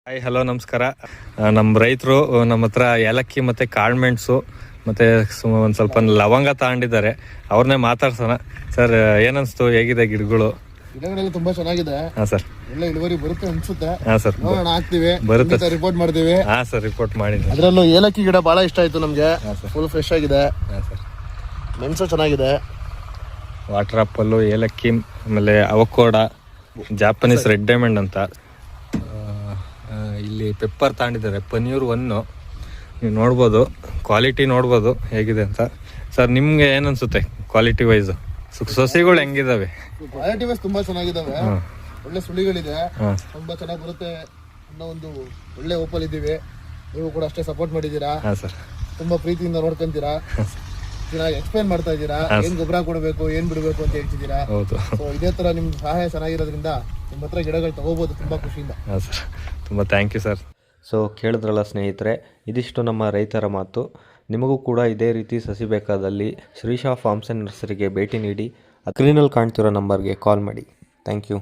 Hi hello ನಮಸ್ಕಾರ. ನಮ್ಮ ರೈತರು ನಮ್ಮ ಹತ್ರ ಏಲಕ್ಕಿ ಮತ್ತು ಕಾಳುಮೆಣಸು ಮತ್ತು ಒಂದು ಸ್ವಲ್ಪ ಲವಂಗ ತಗೊಂಡಿದ್ದಾರೆ. ಅವ್ರನ್ನೇ ಮಾತಾಡ್ಸೋಣ. ಸರ್ ಏನನ್ನಿಸ್ತು, ಹೇಗಿದೆ ಗಿಡಗಳು? ಗಿಡಗಳೆಲ್ಲ ತುಂಬಾ ಚೆನ್ನಾಗಿದೆ. ಹಾಂ ಸರ್. ಒಳ್ಳೆ ಇಳುವರಿ ಬರುತ್ತೆ ಅನ್ಸುತ್ತೆ. ಹಾಂ ಸರ್, ನೋಡೋಣ, ಹಾಕ್ತಿವಿ, ಬರುತ್ತೆ, ರಿಪೋರ್ಟ್ ಮಾಡ್ತೀವಿ. ಹಾಂ ಸರ್, ರಿಪೋರ್ಟ್ ಮಾಡಿ. ಅದರಲ್ಲೂ ಏಲಕ್ಕಿ ಗಿಡ ಭಾಳ ಇಷ್ಟ ಆಯಿತು ನಮಗೆ. ಫುಲ್ ಫ್ರೆಶ್ ಆಗಿದೆ. ಹಾಂ ಸರ್. ಮೆಣಸು ಚೆನ್ನಾಗಿದೆ. ವಾಟರ್ ಆಪಲ್ಲು, ಏಲಕ್ಕಿ, ಆಮೇಲೆ ಅವಕೋಡ, ಜಾಪನೀಸ್ ರೆಡ್ ಡೈಮಂಡ್ ಅಂತ. ಇಲ್ಲಿ ಪೆಪ್ಪರ್ ತಗೊಂಡಿದ್ದಾರೆ, ಪನ್ನೀರ್ 1. ನೀವು ನೋಡ್ಬೋದು, ಕ್ವಾಲಿಟಿ ನೋಡ್ಬೋದು ಹೇಗಿದೆ ಅಂತ. ಸರ್ ನಿಮ್ಗೆ ಏನನ್ಸುತ್ತೆ ಕ್ವಾಲಿಟಿ ವೈಸ್? ಸಸಿಗಳು ಹೆಂಗಿದಾವೆ? ಕ್ವಾಲಿಟಿ ವೈಸ್ ತುಂಬಾ ಚೆನ್ನಾಗಿದ್ದಾವೆ. ಒಳ್ಳೆ ಸುಳಿಗಳಿದೆ, ತುಂಬಾ ಚೆನ್ನಾಗಿ ಬರುತ್ತೆ ಅನ್ನೋ ಒಂದು ಒಳ್ಳೆ ಓಪಲ್ ಇದ್ದೀವಿ. ನೀವು ಕೂಡ ಅಷ್ಟೇ ಸಪೋರ್ಟ್ ಮಾಡಿದ್ದೀರಾ. ಹಾಂ ಸರ್. ತುಂಬಾ ಪ್ರೀತಿಯಿಂದ ನೋಡ್ಕೊಂತೀರಾ, ಚೆನ್ನಾಗಿ ಎಕ್ಸ್ಪ್ಲೈನ್ ಮಾಡ್ತಾ ಇದ್ದೀರಾ. ಏನ್ ಗೊಬ್ಬರ ಕೊಡಬೇಕು, ಏನ್ ಬಿಡಬೇಕು ಅಂತ ಹೇಳ್ತಿದ್ದೀರಾ. ಹೌದು. ಸೊ ಇದೇ ತರ ನಿಮ್ ಸಹಾಯ ಚೆನ್ನಾಗಿರೋದ್ರಿಂದ ನಿಮ್ಮ ಹತ್ರ ಗಿಡಗಳು ತಗೋಬಹುದು ತುಂಬಾ ಖುಷಿಯಿಂದ. ಹಾಂ ಸರ್, ತುಂಬ ಥ್ಯಾಂಕ್ ಯು ಸರ್. ಸೊ ಕೇಳಿದ್ರಲ್ಲ ಸ್ನೇಹಿತರೆ, ಇದಿಷ್ಟು ನಮ್ಮ ರೈತರ ಮಾತು. ನಿಮಗೂ ಕೂಡ ಇದೇ ರೀತಿ ಸಸಿ ಬೇಕಾದಲ್ಲಿ ಶ್ರೀಶಾ ಫಾರ್ಮ್ಸ್ ಆ್ಯಂಡ್ ನರ್ಸರಿಗೆ ಭೇಟಿ ನೀಡಿ. ಸ್ಕ್ರೀನಲ್ಲಿ ಕಾಣ್ತಿರೋ ನಂಬರ್ಗೆ ಕಾಲ್ ಮಾಡಿ. Thank you.